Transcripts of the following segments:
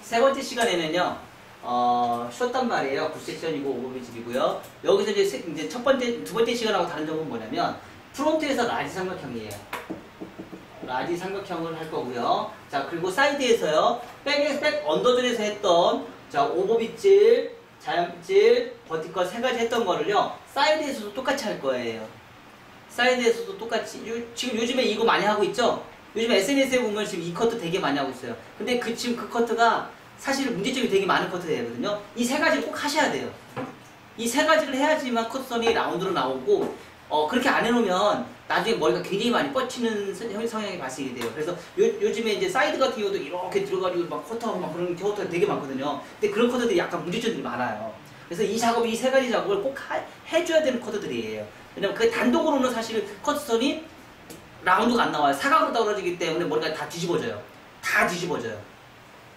세 번째 시간에는요, 쉬었단 말이에요. 9섹션이고 오버비집이고요. 여기서 이제 두 번째 시간하고 다른 점은 뭐냐면, 프론트에서 라지 삼각형이에요. 라지 삼각형을 할 거고요. 자, 그리고 사이드에서요, 백 언더존에서 했던, 자, 오버빗질, 자연빗질, 버티컬 세 가지 했던 거를요, 사이드에서도 똑같이 할 거예요. 사이드에서도 똑같이. 지금 요즘에 이거 많이 하고 있죠? 요즘 SNS에 보면 지금 이 커트 되게 많이 하고 있어요. 근데 지금 그 커트가 사실 문제점이 되게 많은 커트들이거든요. 이 세 가지를 꼭 하셔야 돼요. 이 세 가지를 해야지만 커트선이 라운드로 나오고, 그렇게 안 해놓으면 나중에 머리가 굉장히 많이 뻗치는 성향이 발생이 돼요. 그래서 요즘에 이제 사이드 같은 경우도 이렇게 들어가지고 막 커트하고 막 그런 커트가 되게 많거든요. 근데 그런 커트들이 약간 문제점들이 많아요. 그래서 이 세 가지 작업을 꼭 해줘야 되는 커트들이에요. 왜냐면 그 단독으로는 사실 커트선이 라운드가 안 나와요. 사각으로 떨어지기 때문에 머리가 다 뒤집어져요. 다 뒤집어져요.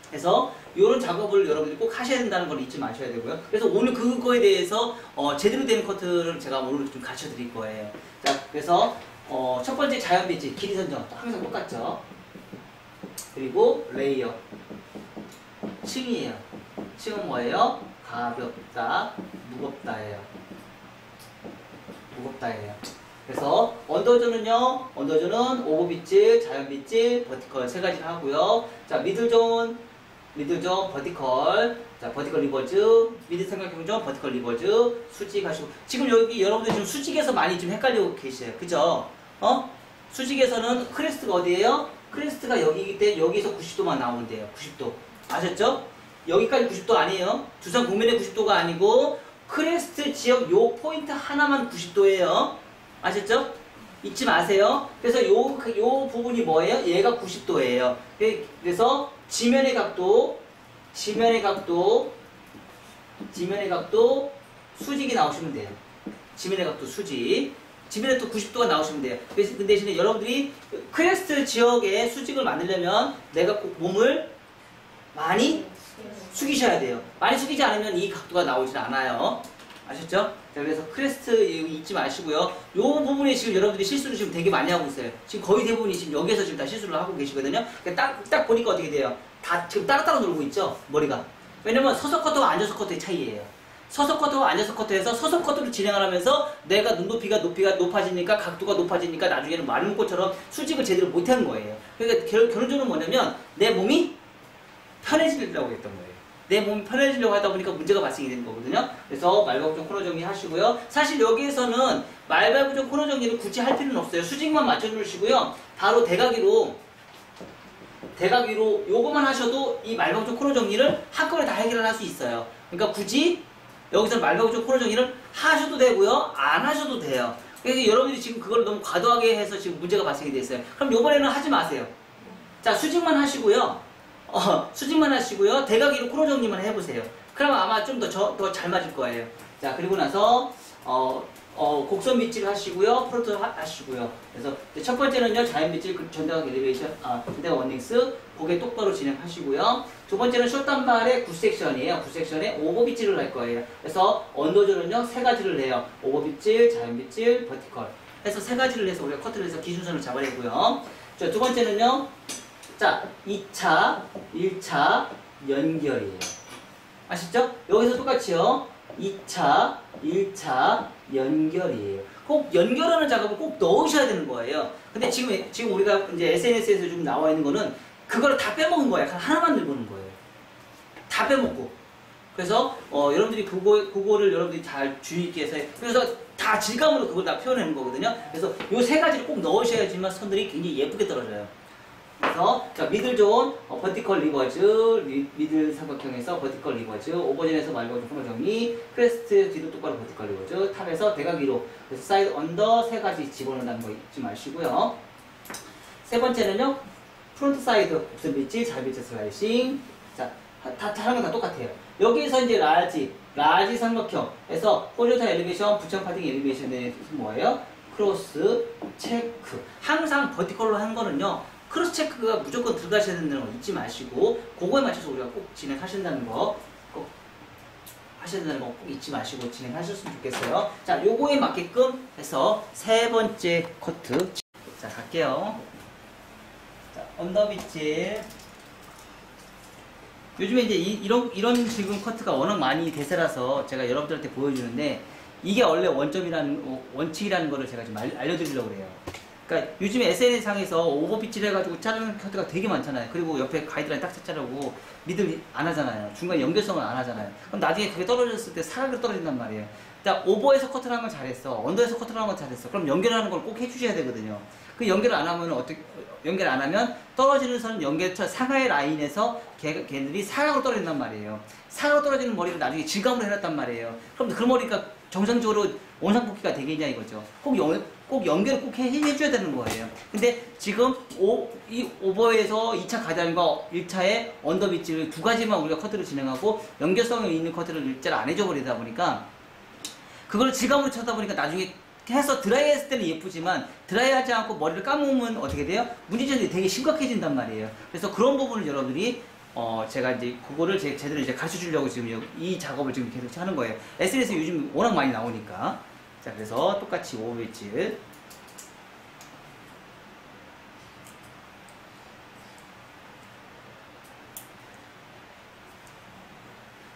그래서 이런 작업을 여러분들이 꼭 하셔야 된다는 걸 잊지 마셔야 되고요. 그래서 오늘 그거에 대해서 제대로 된 커트를 제가 오늘 좀 가르쳐 드릴 거예요. 자, 그래서 첫 번째 자연빗질, 길이 선정 항상 똑같죠. 그리고 레이어, 층이에요. 층은 뭐예요? 가볍다, 무겁다예요. 무겁다예요. 그래서 언더존은요, 언더존은 오버빗질, 자연빗질, 버티컬 세 가지를 하고요. 자, 미들존, 버티컬, 자, 버티컬 리버즈, 미드 삼각형존, 버티컬 리버즈, 수직 하시고. 지금 여기 여러분들 지금 수직에서 많이 좀 헷갈리고 계세요. 그죠? 수직에서는 크레스트가 어디예요? 크레스트가 여기이기 때문에 여기서 90도만 나오는데요. 90도. 아셨죠? 여기까지 90도 아니에요. 두산 국면의 90도가 아니고, 크레스트 지역 요 포인트 하나만 90도예요. 아셨죠? 잊지 마세요. 그래서 요 부분이 뭐예요? 얘가 90도예요. 그래서 지면의 각도, 수직이 나오시면 돼요. 지면의 각도, 수직. 지면에 또 90도가 나오시면 돼요. 그래서 그 대신에 여러분들이 크레스트 지역에 수직을 만들려면 내가 꼭 몸을 많이 숙이셔야 돼요. 많이 숙이지 않으면 이 각도가 나오질 않아요. 아셨죠? 자, 그래서 크레스트 잊지 마시고요. 이 부분에 지금 여러분들이 실수를 지금 되게 많이 하고 있어요. 지금 거의 대부분이 지금 여기에서 지금 다 실수를 하고 계시거든요. 딱 보니까 어떻게 돼요? 다 지금 따로따로 놀고 있죠? 머리가. 왜냐면 서서 커터와 앉아서 커터의 차이예요. 서서 커터와 앉아서 커터에서 서서 커터를 진행을 하면서 내가 높이가 높아지니까 각도가 높아지니까 나중에는 마름모처럼 수직을 제대로 못하는 거예요. 그러니까 결론적으로 뭐냐면 내 몸이 편해지려고 했던 거예요. 내 몸이 편해지려고 하다 보니까 문제가 발생이 되는 거거든요. 그래서 말발굽존 코너 정리 하시고요. 사실 여기에서는 말발굽존 코너 정리를 굳이 할 필요는 없어요. 수직만 맞춰주시고요. 바로 대각위로 요거만 하셔도 이 말발굽존 코너 정리를 한꺼번에 다 해결을 할 수 있어요. 그러니까 굳이 여기서 말발굽존 코너 정리를 하셔도 되고요. 안 하셔도 돼요. 그래서 여러분들이 지금 그걸 너무 과도하게 해서 지금 문제가 발생이 됐어요. 그럼 요번에는 하지 마세요. 자, 수직만 하시고요. 대각위로 코너 정리만 해보세요. 그럼 아마 좀 더 잘 맞을 거예요. 자, 그리고 나서, 곡선 빗질 하시고요. 프론트 하시고요. 그래서 첫 번째는요, 자연 빗질, 전대각 엘리베이션, 전대각 원링스, 고개 똑바로 진행하시고요. 두 번째는 숏단발의 9섹션이에요. 9섹션에 오버 빗질을 할 거예요. 그래서 언더존은요, 세 가지를 해요. 오버 빗질, 자연 빗질, 버티컬. 해서 세 가지를 해서 우리가 커트를 해서 기준선을 잡아내고요. 자, 두 번째는요, 자, 2차, 1차 연결이에요. 아시죠? 여기서 똑같이요. 2차, 1차 연결이에요. 꼭 연결하는 작업을 꼭 넣으셔야 되는 거예요. 근데 지금 우리가 이제 SNS에서 좀 나와 있는 거는 그걸 다 빼먹은 거예요. 하나만 들고는 거예요. 다 빼먹고. 그래서 여러분들이 그거를 여러분들이 잘 주의 있게 해서 그래서 다 질감으로 그걸 다 표현하는 거거든요. 그래서 요 세 가지를 꼭 넣으셔야지만 선들이 굉장히 예쁘게 떨어져요. 그래서 자, 미들존, 버티컬 리버즈, 미들 삼각형에서 버티컬 리버즈, 오버존에서 말발굽존 코너 정리, 크레스트 뒤로 똑바로 버티컬 리버즈, 탑에서 대각 위로, 그래서 사이드 언더 세 가지 집어넣는다는 거 잊지 마시고요. 세 번째는요, 프론트 사이드 곡선 빗질, 잘빗질 슬라이싱. 자, 다 하는 건 다 똑같아요. 여기에서 이제 라지 삼각형에서 호리존탈 엘리베이션, 부천 파딩 엘리베이션에 뭐예요? 크로스 체크. 항상 버티컬로 하는 거는요, 크로스 체크가 무조건 들어가셔야 된다는 거 잊지 마시고, 그거에 맞춰서 우리가 꼭 진행하신다는 거, 꼭 잊지 마시고 진행하셨으면 좋겠어요. 자, 요거에 맞게끔 해서 세 번째 커트. 자, 갈게요. 자, 언더 빗질, 요즘에 이제 이런 지금 커트가 워낙 많이 대세라서 제가 여러분들한테 보여주는데 이게 원래 원칙이라는 거를 제가 좀 알려드리려고 그래요. 그러니까 요즘에 SNS상에서 오버빗질 해가지고 자르는 커트가 되게 많잖아요. 그리고 옆에 가이드라인 딱 자르고 미들 안 하잖아요. 중간에 연결성을 안 하잖아요. 그럼 나중에 그게 떨어졌을 때 사각으로 떨어진단 말이에요. 그러니까 오버에서 커트를 하는 건 잘했어. 언더에서 커트를 하는 건 잘했어. 그럼 연결하는 걸 꼭 해주셔야 되거든요. 그 연결을 안 하면 연결 안 하면 떨어지는 선은 연결처 상하의 라인에서 걔들이 사각으로 떨어진단 말이에요. 사각으로 떨어지는 머리를 나중에 질감으로 해놨단 말이에요. 그럼 그 머리가 정상적으로 원상복귀가 되겠냐 이거죠. 꼭 연결을 꼭 해줘야 되는 거예요. 근데 지금 이 오버에서 2차 가장과 1차의 언더빗질 두 가지만 우리가 커트를 진행하고 연결성이 있는 커트를 일자를 안 해줘 버리다 보니까 그걸 질감으로 쳐다 보니까 나중에 해서 드라이 했을 때는 예쁘지만 드라이 하지 않고 머리를 감으면 어떻게 돼요? 문제점이 되게 심각해진단 말이에요. 그래서 그런 부분을 여러분들이 제가 이제 그거를 제대로 이제 가르쳐 주려고 지금 이 작업을 지금 계속 하는 거예요. SNS 요즘 워낙 많이 나오니까. 자, 그래서 똑같이 오버빗질.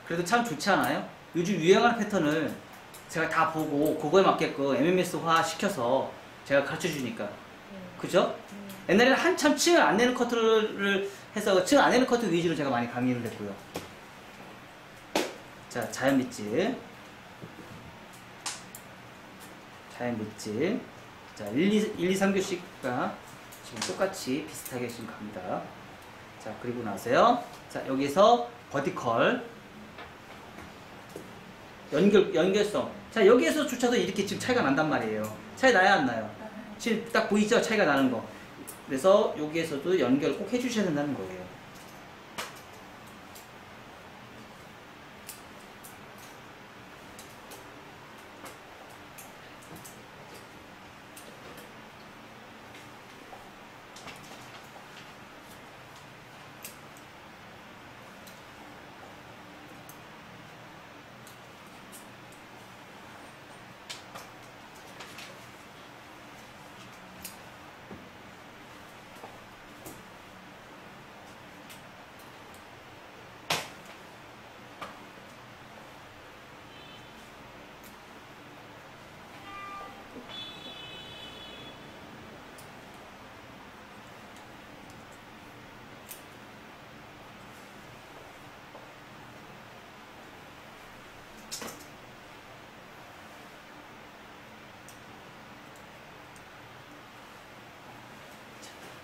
그래도 참 좋지 않아요? 요즘 유행하는 패턴을 제가 다 보고 그거에 맞게끔 MMS화 시켜서 제가 가르쳐 주니까. 그죠? 옛날에는 한참 층을 안 내는 커트를 해서 층을 안 내는 커트 위주로 제가 많이 강의를 했고요. 자, 자연 밑질. 자연 밑질. 자, 1, 2, 3교시가 지금 똑같이 비슷하게 지금 갑니다. 자, 그리고 나서요. 자, 여기서 버티컬. 연결성. 자, 여기에서조차도 이렇게 지금 차이가 난단 말이에요. 차이 나야 안 나요? 지금 딱 보이죠? 차이가 나는 거. 그래서 여기에서도 연결 꼭 해주셔야 된다는 거예요.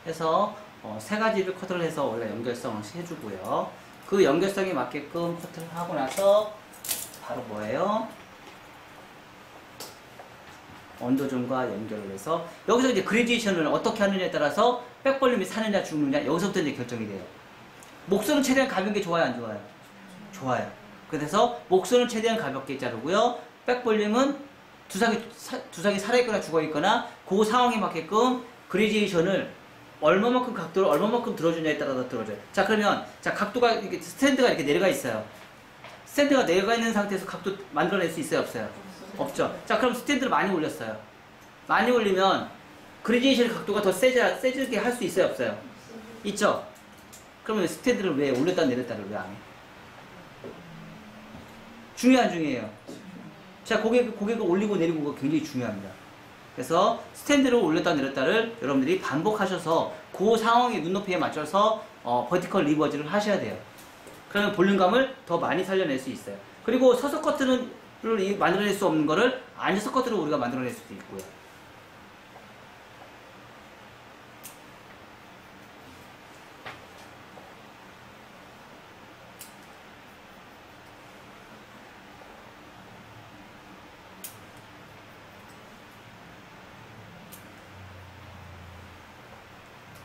해서 세 가지를 커트를 해서 원래 연결성을 해주고요. 그 연결성에 맞게끔 커트를 하고 나서 바로 뭐예요? 언더존과 연결을 해서 여기서 이제 그레디에이션을 어떻게 하느냐에 따라서 백볼륨이 사느냐 죽느냐 여기서부터 이제 결정이 돼요. 목선은 최대한 가벼운 게 좋아요, 안 좋아요? 좋아요. 그래서 목선은 최대한 가볍게 자르고요. 백볼륨은 두상이 살아있거나 죽어있거나 그 상황에 맞게끔 그레디에이션을 얼마만큼 각도를 얼마만큼 들어주냐에 따라서 들어줘요. 자, 그러면 자 각도가 이렇게 스탠드가 이렇게 내려가 있어요. 스탠드가 내려가 있는 상태에서 각도 만들어낼 수 있어요, 없어요? 없죠. 자, 그럼 스탠드를 많이 올렸어요. 많이 올리면 그레디에이션 각도가 더 세지게 할 수 있어요, 없어요? 있죠. 그러면 스탠드를 왜 올렸다 내렸다를 왜 안 해? 중요해요. 자, 고개가 올리고 내리고가 굉장히 중요합니다. 그래서 스탠드를 올렸다 내렸다를 여러분들이 반복하셔서 그 상황의 눈높이에 맞춰서 버티컬 리버즈를 하셔야 돼요. 그러면 볼륨감을 더 많이 살려낼 수 있어요. 그리고 서서 커트를 만들어낼 수 없는 거를 앉아서 커트로 우리가 만들어낼 수도 있고요.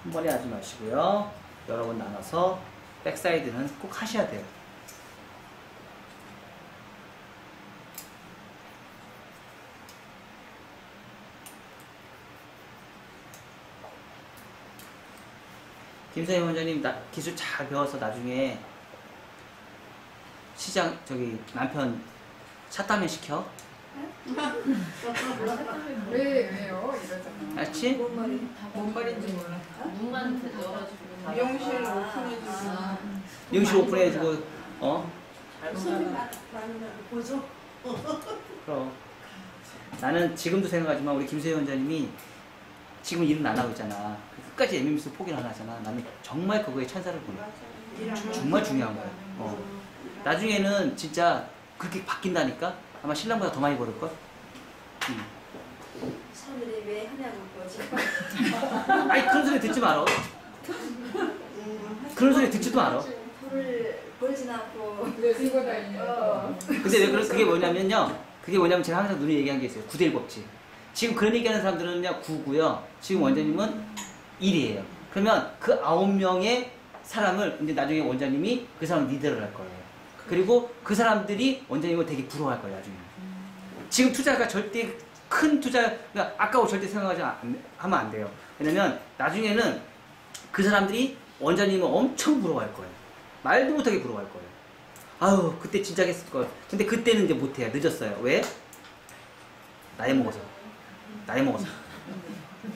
한 번에 하지 마시고요. 여러 번 나눠서 백사이드는 꼭 하셔야 돼요. 김선희 원장님 기술 잘 배워서 나중에 남편 차 따면 시켜. 왜요? 이러잖아. 알지? 뭔 말인지 몰라. 문만 열어주고 미용실 오픈해주고. 응시 오픈해주고 보죠. 그럼 나는 지금도 생각하지만 우리 김세희 원장님이 지금 일은 안 하고 있잖아. 끝까지 MMS 포기를 안 하잖아. 나는 정말 그거에 천사를 보내. 정말 중요한 거야. 나중에는 진짜 그렇게 바뀐다니까? 아마 신랑보다 더 많이 벌을걸? 사람들이 왜 하냐고 그러지. 아니 그런 소리 듣지 말어. 그런 소리 듣지도 말어. 불을 벌진 않고. 왜 들고 다니냐. 근데 왜 그게 뭐냐면요. 그게 뭐냐면 제가 항상 눈에 얘기한 게 있어요. 9대1 법칙. 지금 그런 얘기하는 사람들은요 9고요. 지금 원장님은 1이에요. 그러면 그 9명의 사람을 근데 나중에 원장님이 그 사람 리더를 할 거예요. 그리고 그 사람들이 원장님을 되게 부러워할 거예요. 나중에. 지금 투자가 절대 큰 투자, 그러니까 아까워 절대 생각하지 하면 안 돼요. 왜냐면 나중에는 그 사람들이 원장님을 엄청 부러워할 거예요. 말도 못하게 부러워할 거예요. 아유 그때 진작 했을 걸. 근데 그때는 이제 못해요. 늦었어요. 왜? 나이 먹어서. 나이 먹어서.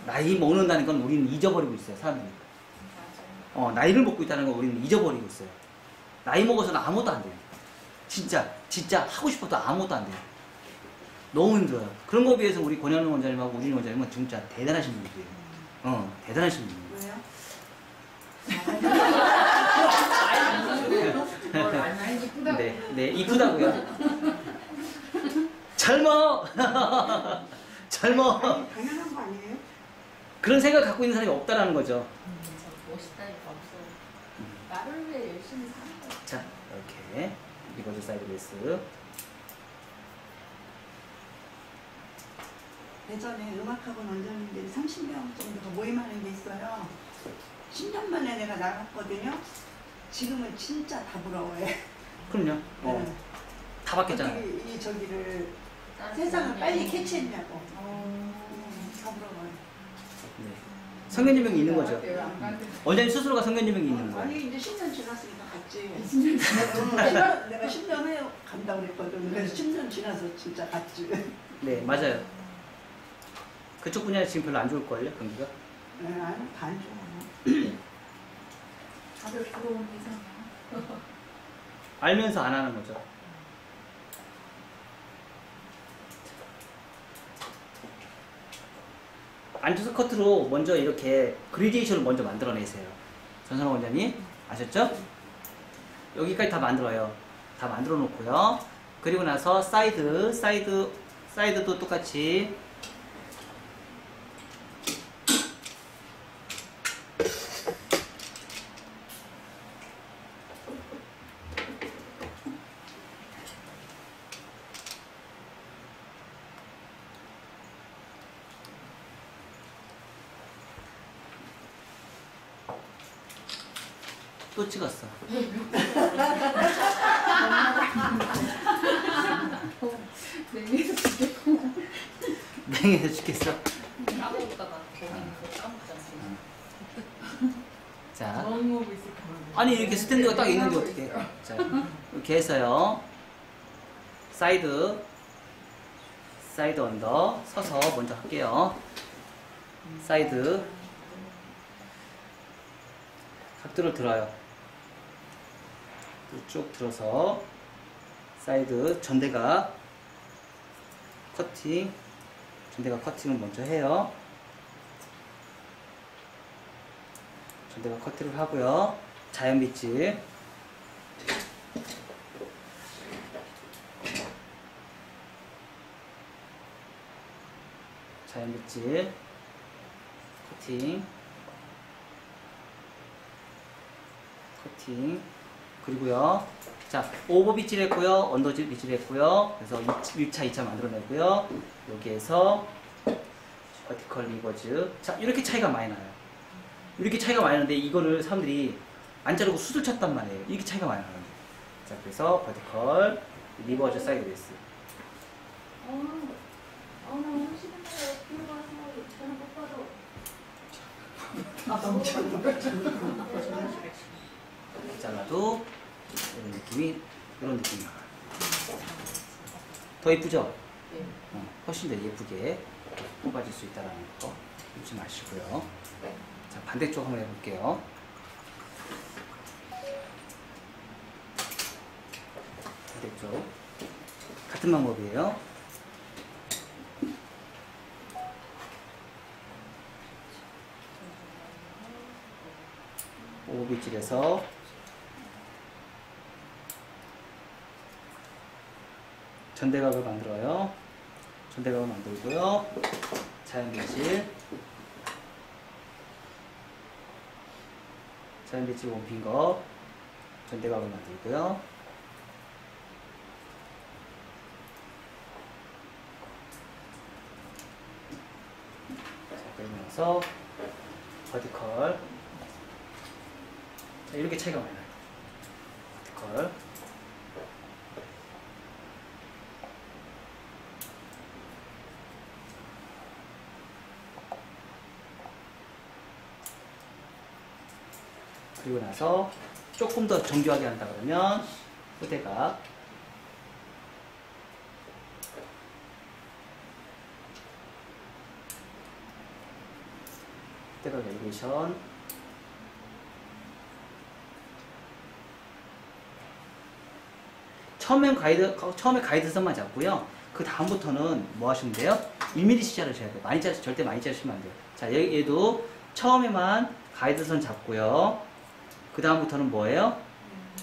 나이 먹는다는 건 우리는 잊어버리고 있어요. 사람들이. 나이를 먹고 있다는 걸 우리는 잊어버리고 있어요. 나이 먹어서는 아무것도 안 돼요. 진짜 하고 싶어도 아무것도 안 돼요. 너무 힘들어요. 그런 거에 비해서 우리 권현우 원장님하고 우진희 원장님은 진짜 대단하신 분들이에요. 대단하신 분이에요. 많이 이쁘다. 네, 이쁘다고요. 젊어! 젊어! 당연한 거 아니에요? 그런 생각 갖고 있는 사람이 없다라는 거죠. 멋있다니까 없어요. 나를 위해 열심히 사는 거야. 자, 이렇게 리버스 사이드 레스. 예전에 음악학원 원장님들이 30명 정도가 모임하는 게 있어요. 10년 만에 내가 나갔거든요. 지금은 진짜 다 부러워해. 그럼요. 네. 다 바뀌었잖아요. 어떻게 이 저기를 세상을 빨리 캐치했냐고. 다 부러워요. 네. 성견지명이 있는 거죠. 안 가는데. 원장님 스스로가 성견지명이 있는 거예요. 아니 이제 10년 지났으니까 갔지. 10년 지났어. 내가 10년 후에 간다고 그랬거든. 그래서 10년 지나서 진짜 갔지. 네, 맞아요. 그쪽 분야는 지금 별로 안 좋을걸요, 경기가? 네, 아니 반 좋아. 다들 부러운 이상이야. 알면서 안 하는 거죠. 안투스 커트로 먼저 이렇게 그리데이션을 먼저 만들어내세요. 전선호 원장님 아셨죠? 여기까지 다 만들어요. 다 만들어 놓고요. 그리고 나서 사이드도 똑같이 또 찍었어. 냉해서 죽겠어. 까먹다가 거기 까먹잖아. 자, 너무 있을 거 아니 이렇게 스탠드가 딱 있는데 어떻게? 자, 이렇게 해서요. 사이드 언더 서서 먼저 할게요. 사이드 각도를 들어요. 쭉 들어서 사이드 전대가 커팅을 먼저 해요. 전대가 커팅을 하고요. 자연 빗질 커팅 그리고요. 자, 오버 빗질 했고요. 언더 빗질 했고요. 그래서 1차, 2차 만들어내고요. 여기에서 버티컬 리버즈. 자, 이렇게 차이가 많이 나요. 이렇게 차이가 많이 나는데 이거를 사람들이 안 자르고 수술 쳤단 말이에요. 이렇게 차이가 많이 나요. 자, 그래서 버티컬 리버즈 사이드 레스. 나 오늘 싫은데 뒤로 가서 저는 못 봐도. 이렇게 잘라도 이런 느낌이 나요. 더 예쁘죠? 네. 훨씬 더 예쁘게 뽑아질 수 있다는 거 잊지 마시고요. 자, 반대쪽 한번 해볼게요. 반대쪽. 같은 방법이에요. 오비질에서 전대각을 만들어요. 전대각을 만들고요. 자연빗질, 자연빗질 원핑거, 전대각을 만들고요. 자, 그러고 나서 버티컬. 자, 이렇게 차이가 많이 나요. 버티컬. 그리고 나서 조금 더 정교하게 한다 그러면 후대각, 후대각 엘리베이션, 처음에 가이드선만 잡고요. 그 다음부터는 뭐 하시면 돼요? 1mm씩 자르셔야 돼요. 절대 많이 자르시면 안 돼요. 자, 얘도 처음에만 가이드선 잡고요. 그 다음부터는 뭐예요?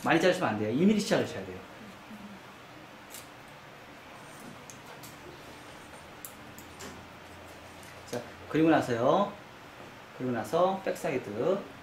많이 자르시면 안 돼요. 2mm씩 자르셔야 돼요. 자, 그리고 나서 백사이드.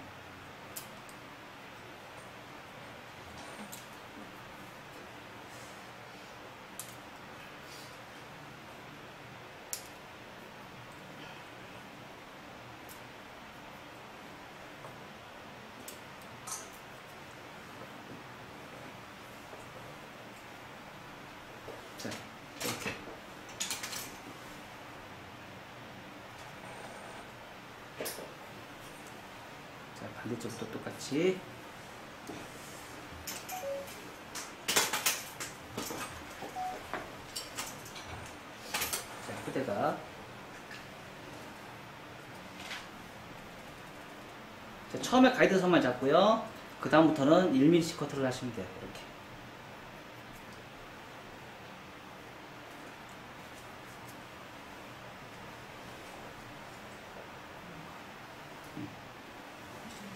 자, 이렇게. 자, 반대쪽도 똑같이. 자, 후대가. 자, 처음에 가이드선만 잡고요. 그 다음부터는 1mm씩 커트를 하시면 돼요. 이렇게.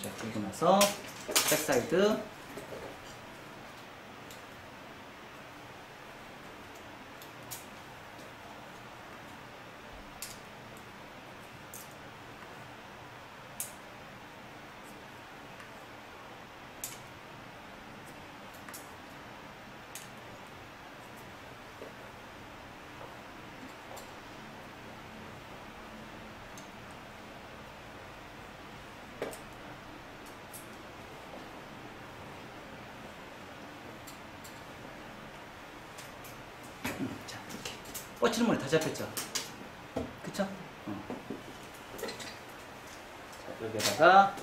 자, 그리고 나서 백사이드. 자, 이렇게. 뻗치는 머리 다 잡혔죠? 그쵸? 자, 여기다가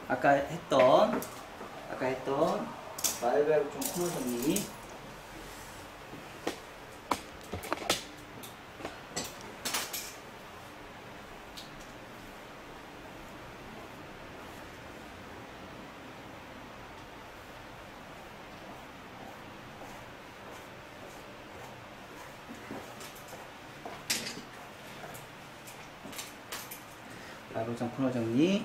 아까 했던 말발굽 좀 코너 정리. 발굽 코너 정리.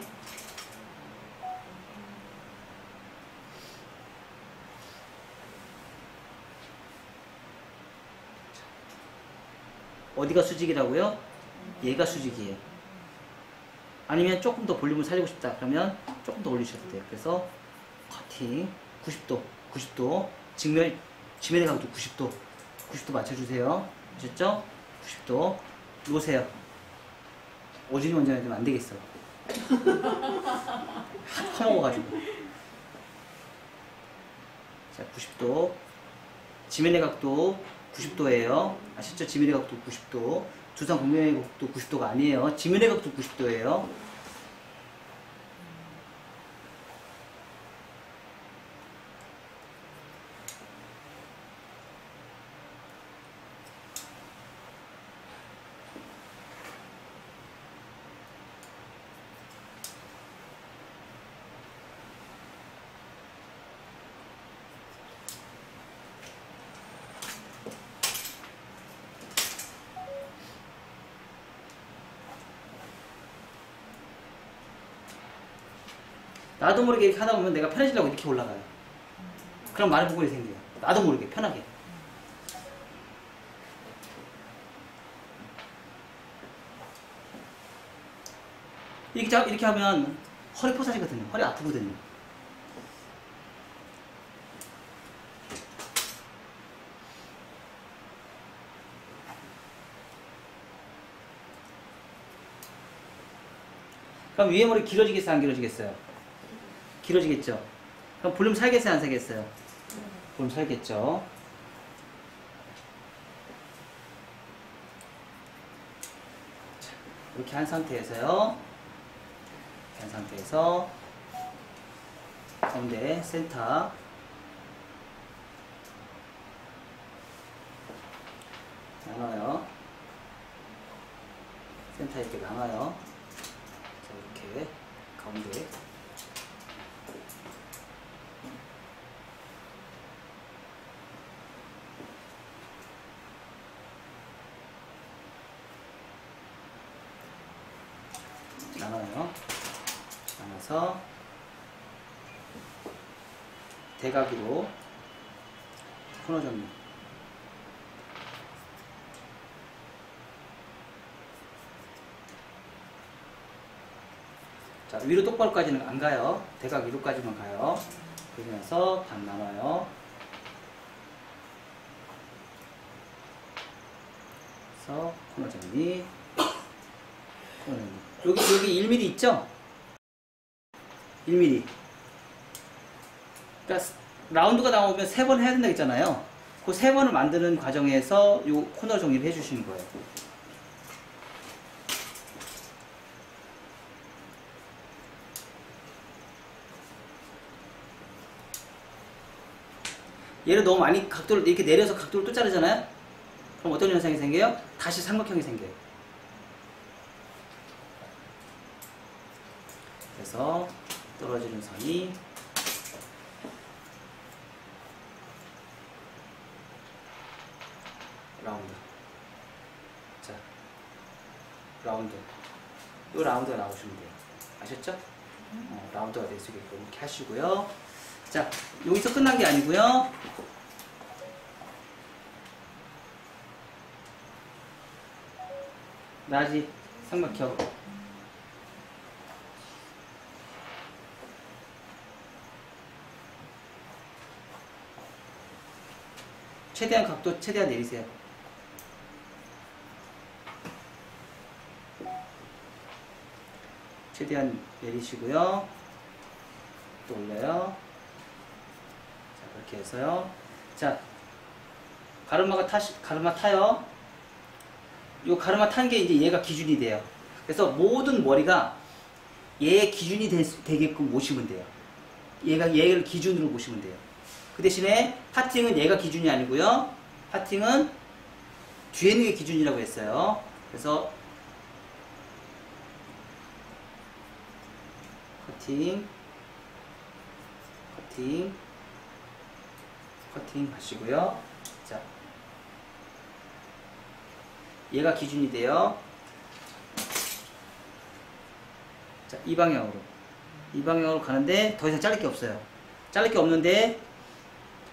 어디가 수직이라고요? 얘가 수직이에요. 아니면 조금 더 볼륨을 살리고 싶다 그러면 조금 더 올리셔도 돼요. 그래서 커팅 90도 지면의 각도 90도 맞춰주세요. 아셨죠? 90도 놓으세요. 오진이 원장이 되면 안 되겠어. 커먹어가지고. 자, 90도. 지면의 각도 90도예요. 아시죠? 지면의 각도 90도. 두상 공면의 각도 90도가 아니에요. 지면의 각도 90도예요. 나도 모르게 이렇게 하다 보면 내가 편해지려고 이렇게 올라가요. 그럼 많은 부분이 생겨요. 나도 모르게 편하게. 이렇게 하면 허리 포사지거든요. 허리 아프거든요. 그럼 위에 머리 길어지겠어요? 안 길어지겠어요? 길어지겠죠? 그럼 볼륨 살겠어요? 안 살겠어요? 볼륨 살겠죠? 자, 이렇게 한 상태에서요. 이렇게 한 상태에서 가운데 센터 나눠요. 센터 이렇게 나눠요. 자, 이렇게 가운데 나눠요. 나눠서 대각으로 코너 정리. 자, 위로 똑바로까지는 안 가요. 대각 위로까지만 가요. 그러면서 반 나눠요. 그래서 코너 정리. 코너 정리. 여기 1mm 있죠? 1mm. 그러니까 라운드가 나오면 3번 해야 된다고 했잖아요. 그 3번을 만드는 과정에서 요 코너 정리를 해주시는 거예요. 얘를 너무 많이 각도를 이렇게 내려서 각도를 또 자르잖아요. 그럼 어떤 현상이 생겨요? 다시 삼각형이 생겨요. 그래서 떨어지는 선이 라운드. 자, 라운드. 이 라운드가 나오시면 돼요. 아셨죠? 라운드가 될 수 있게끔 이렇게 하시고요. 자, 여기서 끝난 게 아니고요. 나지 삼각형. 최대한 각도 최대한 내리세요. 최대한 내리시고요. 또 올려요. 자, 그렇게 해서요. 자, 가르마 타요. 요 가르마 탄 게 이제 얘가 기준이 돼요. 그래서 모든 머리가 얘의 기준이 되게끔 모시면 돼요. 얘를 기준으로 보시면 돼요. 그 대신에 파팅은 얘가 기준이 아니고요. 파팅은 뒤에 있는 게 기준이라고 했어요. 그래서 커팅 하시고요. 자, 얘가 기준이 돼요. 자, 이 방향으로 가는데 더 이상 자를 게 없어요. 자를 게 없는데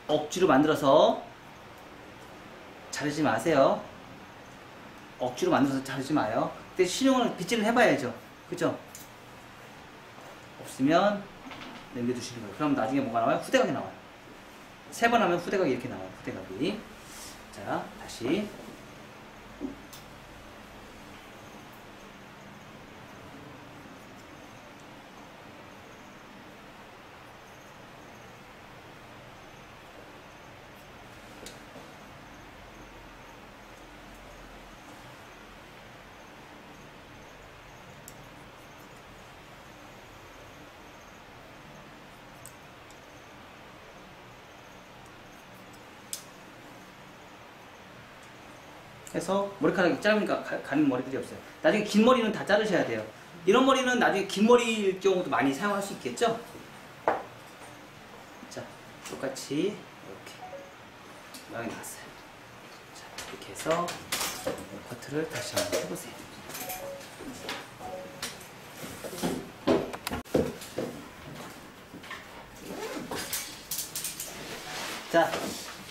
억지로 만들어서 자르지 마세요. 억지로 만들어서 자르지 마요. 근데 신용을 빗질을 해봐야죠. 그죠? 없으면 남겨두시는 거예요. 그럼 나중에 뭐가 나와요? 후대각이 나와요. 3번 하면 후대각이 이렇게 나와요. 후대각이. 자, 다시. 해서 머리카락이 짧으니까 가는 머리들이 없어요. 나중에 긴 머리는 다 자르셔야 돼요. 이런 머리는 나중에 긴 머리일 경우도 많이 사용할 수 있겠죠? 자, 똑같이 이렇게 모양이 나왔어요. 자, 이렇게 해서 커트를 다시 한번 해보세요. 자,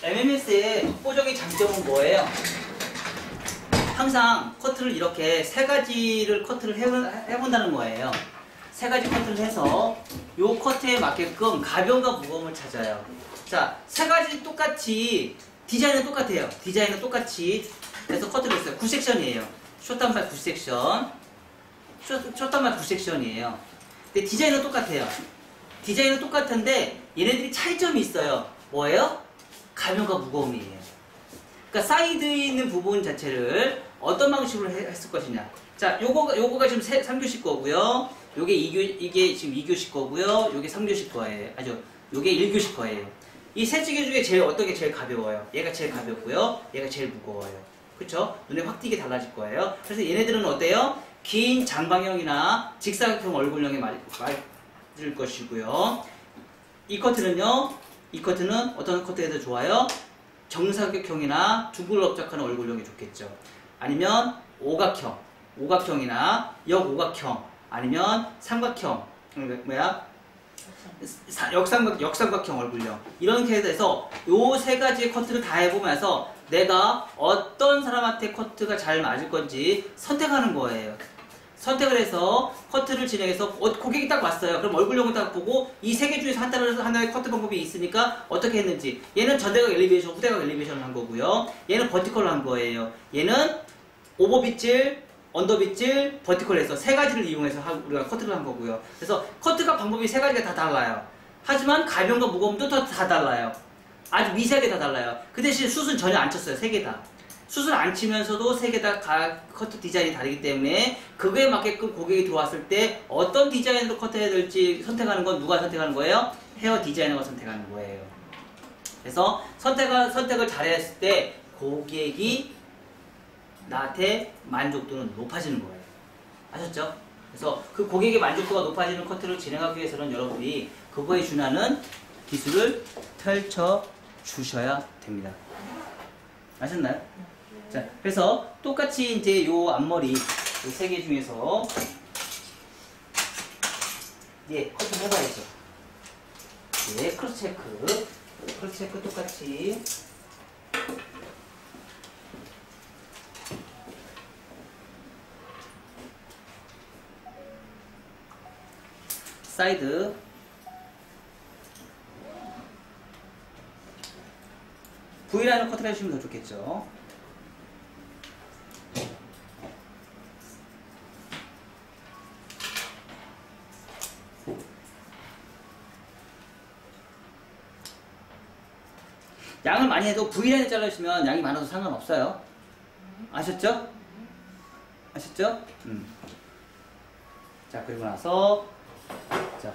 MMS의 독보적인 장점은 뭐예요? 항상 커트를 이렇게 세 가지를 커트를 해본다는 거예요. 세 가지 커트를 해서 요 커트에 맞게끔 가벼움과 무거움을 찾아요. 자, 세 가지 똑같이 디자인은 똑같아요. 디자인은 똑같이 해서 커트를 했어요. 9섹션이에요. 숏단발 9섹션. 숏단발 9섹션이에요. 근데 디자인은 똑같아요. 디자인은 똑같은데 얘네들이 차이점이 있어요. 뭐예요? 가벼움과 무거움이에요. 그러니까 사이드에 있는 부분 자체를 어떤 방식으로 했을 것이냐. 자, 요거가 지금 3교시 거고요. 이게 지금 2교시 거고요. 요게 3교시 거예요. 요게 1교시 거예요. 이 세 개 중에 어떤 게 제일 가벼워요? 얘가 제일 가볍고요. 얘가 제일 무거워요. 그쵸? 눈에 확 띄게 달라질 거예요. 그래서 얘네들은 어때요? 긴 장방형이나 직사각형 얼굴형에 맞을 것이고요. 이 커트는 어떤 커트에 더 좋아요? 정사각형이나 둥글럽적한 얼굴형이 좋겠죠. 아니면 오각형이나 역오각형, 아니면 삼각형, 역삼각형 얼굴형. 이렇게 해서 요 세 가지 커트를 다 해보면서 내가 어떤 사람한테 커트가 잘 맞을 건지 선택하는 거예요. 선택을 해서 커트를 진행해서 고객이 딱 왔어요. 그럼 얼굴형을 딱 보고 이 세 개 중에서 하나의 커트 방법이 있으니까 어떻게 했는지. 얘는 전대각 엘리베이션, 후대각 엘리베이션을 한 거고요. 얘는 버티컬을 한 거예요. 얘는 오버빗질, 언더빗질, 버티컬 해서 세 가지를 이용해서 우리가 커트를 한 거고요. 그래서 커트가 방법이 세 가지가 다 달라요. 하지만 가벼움과 무거움도 다 달라요. 아주 미세하게 다 달라요. 그 대신 숱은 전혀 안 쳤어요. 세 개 다. 숱을 안 치면서도 세 개 다 커트 디자인이 다르기 때문에 그거에 맞게끔 고객이 들어왔을 때 어떤 디자인으로 커트해야 될지 선택하는 건 누가 선택하는 거예요? 헤어 디자이너가 선택하는 거예요. 그래서 선택을 잘했을 때 고객이 나한테 만족도는 높아지는 거예요. 아셨죠? 그래서 그 고객의 만족도가 높아지는 커트를 진행하기 위해서는 여러분이 그거에 준하는 기술을 펼쳐 주셔야 됩니다. 아셨나요? 자, 그래서 똑같이 이제 요 앞머리 요 세 개 중에서 커트 해봐야죠. 크로스 체크 똑같이. 사이드 V라인을 커트를 해주시면 더 좋겠죠. 양을 많이 해도 V라인을 잘라주시면 양이 많아도 상관없어요. 아셨죠? 아셨죠? 자, 그리고 나서 자,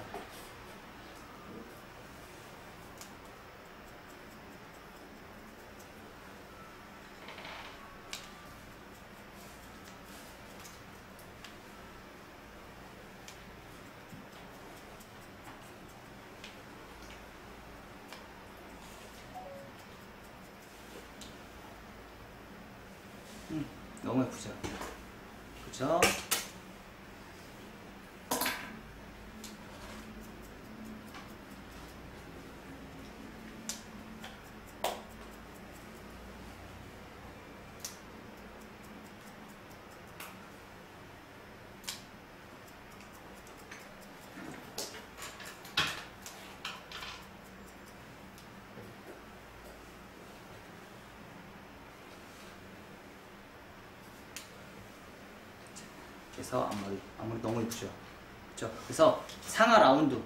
너무 예쁘죠? 그죠? 그래서 앞머리 너무 예쁘죠. 그렇죠? 그래서 상하 라운드.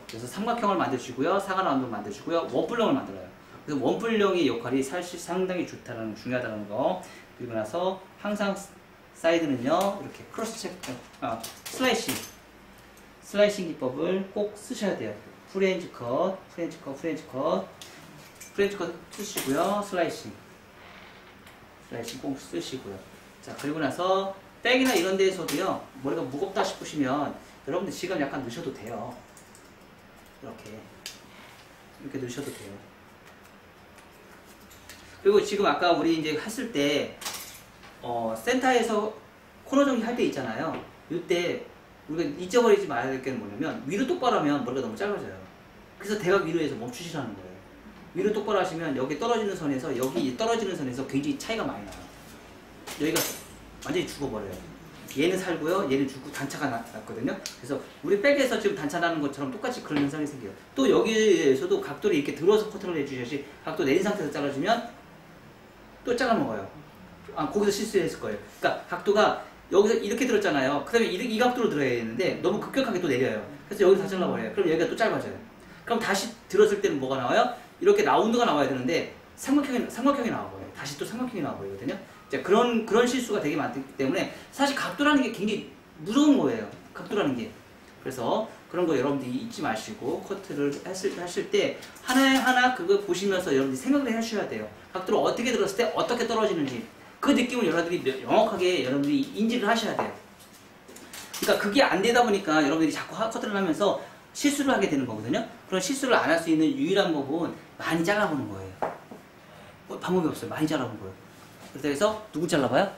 그래서 삼각형을 만드시고요, 상하 라운드를 만드시고요, 원뿔형을 만들어요. 그래서 원뿔형의 역할이 사실 상당히 중요하다는 거. 그리고 나서 항상 사이드는요, 이렇게 크로스 체크, 슬라이싱 기법을 꼭 쓰셔야 돼요. 프렌치 컷 쓰시고요, 슬라이싱 꼭 쓰시고요. 자, 그리고 나서 백이나 이런 데에서도요, 머리가 무겁다 싶으시면 여러분들 지금 약간 넣으셔도 돼요. 이렇게 넣으셔도 돼요. 그리고 지금 아까 우리 이제 했을 때 센터에서 코너 정리 할 때 있잖아요. 이때 우리가 잊어버리지 말아야 될 게 뭐냐면 위로 똑바로 하면 머리가 너무 짧아져요. 그래서 대각 위로 해서 멈추시라는 거예요. 위로 똑바로 하시면 여기 떨어지는 선에서 여기 떨어지는 선에서 굉장히 차이가 많이 나요. 여기가 완전히 죽어버려요. 얘는 살고요, 얘는 죽고 단차가 났거든요. 그래서 우리 백에서 지금 단차 나는 것처럼 똑같이 그런 현상이 생겨요. 또 여기에서도 각도를 이렇게 들어서 커트를 해주셔야지 각도 내린 상태에서 잘라주면 또 잘라먹어요. 거기서 실수했을 거예요. 그러니까 각도가 여기서 이렇게 들었잖아요. 그 다음에 이 각도로 들어야 되는데 너무 급격하게 또 내려요. 그래서 여기서 다 잘라버려요. 그럼 여기가 또 짧아져요. 그럼 다시 들었을 때는 뭐가 나와요? 이렇게 라운드가 나와야 되는데 삼각형이 나와버려요. 다시 또 삼각형이 나와버리거든요. 이제 그런 실수가 되게 많기 때문에 사실 각도라는 게 굉장히 무서운 거예요. 각도라는 게. 그래서 그런 거 여러분들이 잊지 마시고 커트를 하실 때 하나하나 그거 보시면서 여러분들이 생각을 하셔야 돼요. 각도를 어떻게 들었을 때 어떻게 떨어지는지 그 느낌을 여러분들이 명확하게 여러분들이 인지를 하셔야 돼요. 그러니까 그게 안 되다 보니까 여러분들이 자꾸 커트를 하면서 실수를 하게 되는 거거든요. 그런 실수를 안 할 수 있는 유일한 법은 많이 잘라보는 거예요. 방법이 없어요. 많이 잘라보는 거예요. 그래서 누구 잘라봐요?